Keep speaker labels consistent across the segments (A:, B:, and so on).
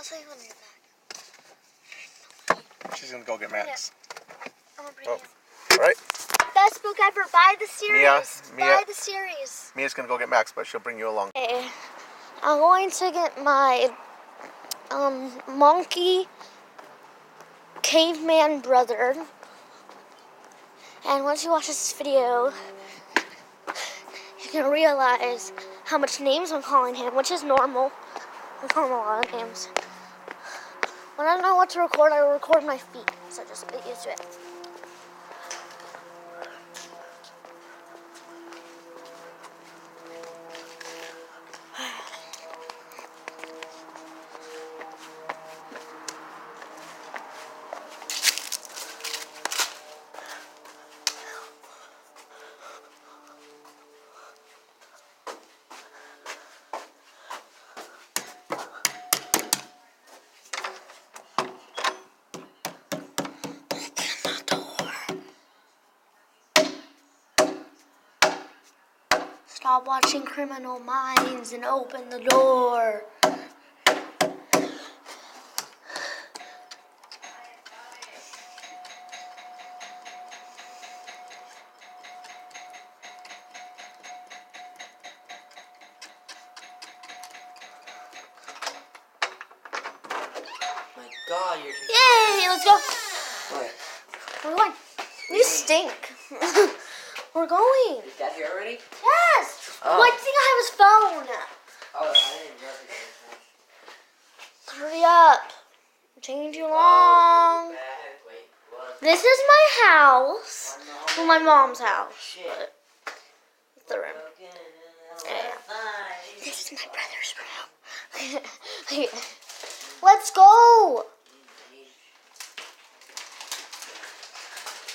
A: I'll tell you when you're back.
B: She's gonna go get Max.
A: I'm gonna bring you.
B: Alright.
A: Best book ever. Buy the series.
B: Mia.
A: Buy the series.
B: Mia's gonna go get Max, but she'll bring you along.
A: Okay. I'm going to get my monkey caveman brother. And once you watch this video, you can realize how much names I'm calling him, which is normal. I call him a lot of names. When I don't know what to record, I record my feet, so just get used to it. Stop watching Criminal Minds and open the door.
C: My God, you're too.
A: Yay, let's go.
C: What?
A: We're going. You stink. We're going.
C: Is Dad here already?
A: Yes.
C: Oh.
A: Why do you think I have his phone?
C: Oh, I didn't recognize
A: Hurry up. I'm taking too long.
C: Wait, what?
A: This is my house. Well, my mom's house.
C: Shit.
A: But it's the room. Yeah. This is my brother's room. Let's go. You're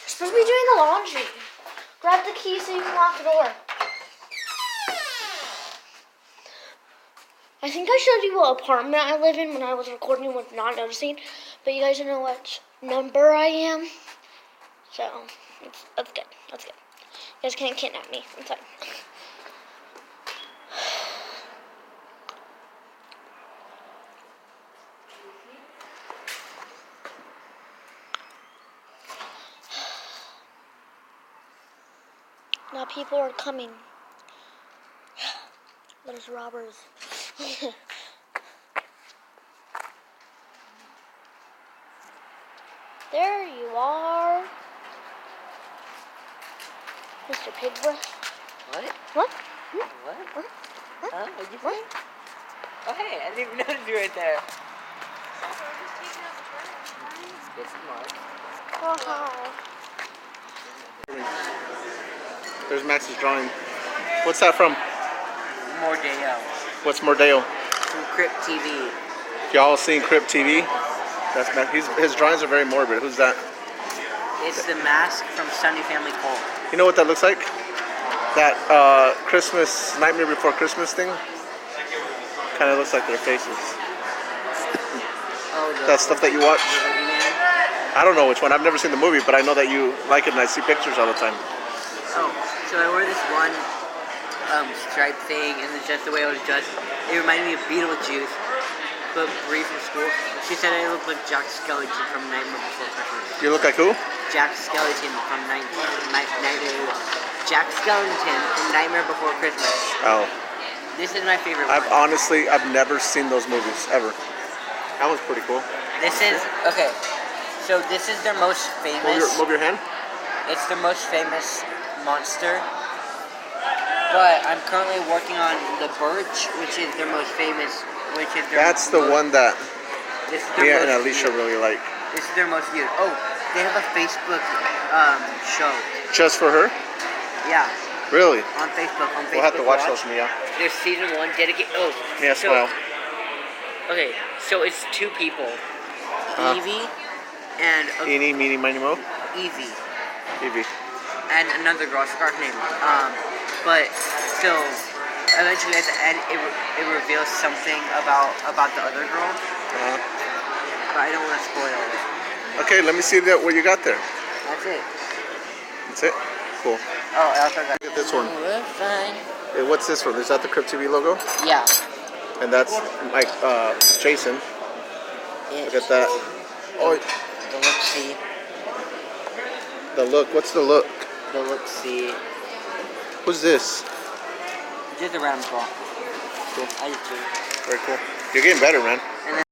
A: supposed to be doing the laundry. Grab the key so you can lock the door. I think I showed you what apartment I live in when I was recording with not noticing, but you guys don't know what number I am. So, that's good. That's good. You guys can't kidnap me. It's fine. Now people are coming. There's robbers. There you are. Mr. Pigbreath.
C: What?
A: What?
C: What?
A: What?
C: Huh? What'd you say? Oh, hey, I didn't even notice you right there. This is Mark.
A: Oh, hi.
B: There's Max's drawing. What's that from?
C: Mordeo.
B: What's Mordeo?
C: From Crypt TV.
B: Y'all seen Crypt TV? That's Max. His drawings are very morbid. Who's that?
C: It's the mask from Sunny Family Cult.
B: You know what that looks like? That Christmas, Nightmare Before Christmas thing? Kind of looks like their faces.
C: Oh,
B: That stuff that you watch?
C: the Boogeyman?
B: I don't know which one. I've never seen the movie, but I know that you like it and I see pictures all the time.
C: Oh, so I wore this one stripe thing, and it's just the way I was dressed. It reminded me of Beetlejuice, but Bree from school. She said I looked like Jack Skellington from Nightmare Before Christmas.
B: You look like who?
C: Jack Skellington from Jack Skellington from Nightmare Before Christmas.
B: Oh.
C: This is my favorite
B: I've
C: one.
B: honestly never seen those movies, ever. That was pretty cool.
C: This is, okay, so this is their most famous.
B: Move your hand.
C: It's their most famous monster. But I'm currently working on the Birch, which is their most famous,
B: That's the one that
C: This is their
B: Mia and
C: most
B: Alicia
C: viewed.
B: really like.
C: This is their most viewed. Oh, they have a Facebook show.
B: Just for her?
C: Yeah,
B: Really?
C: on Facebook.
B: We'll have to watch those, Mia.
C: There's season 1 dedicated. Oh,
B: Mia, smile.
C: Okay, so it's 2 people, Evie and
B: Eeny, meeny, miny, mo.
C: Evie
B: Evie.
C: and another girl. I forgot her name. But so eventually at the end, it reveals something about the other girl.
B: Uh-huh.
C: But I don't want to spoil it.
B: Okay, let me see what you got there.
C: That's it.
B: That's it? Cool.
C: Oh, I also got
B: Look at this one.
C: We're fine.
B: Hey, what's this one? Is that the Crypt TV logo?
C: Yeah.
B: And that's Mike, Jason.
C: It.
B: Look at that. Oh,
C: The look see.
B: the look. What's the look?
C: The look see.
B: Who's this?
C: Just a random call.
B: Cool.
C: I just do.
B: Very cool. You're getting better, man.
C: And then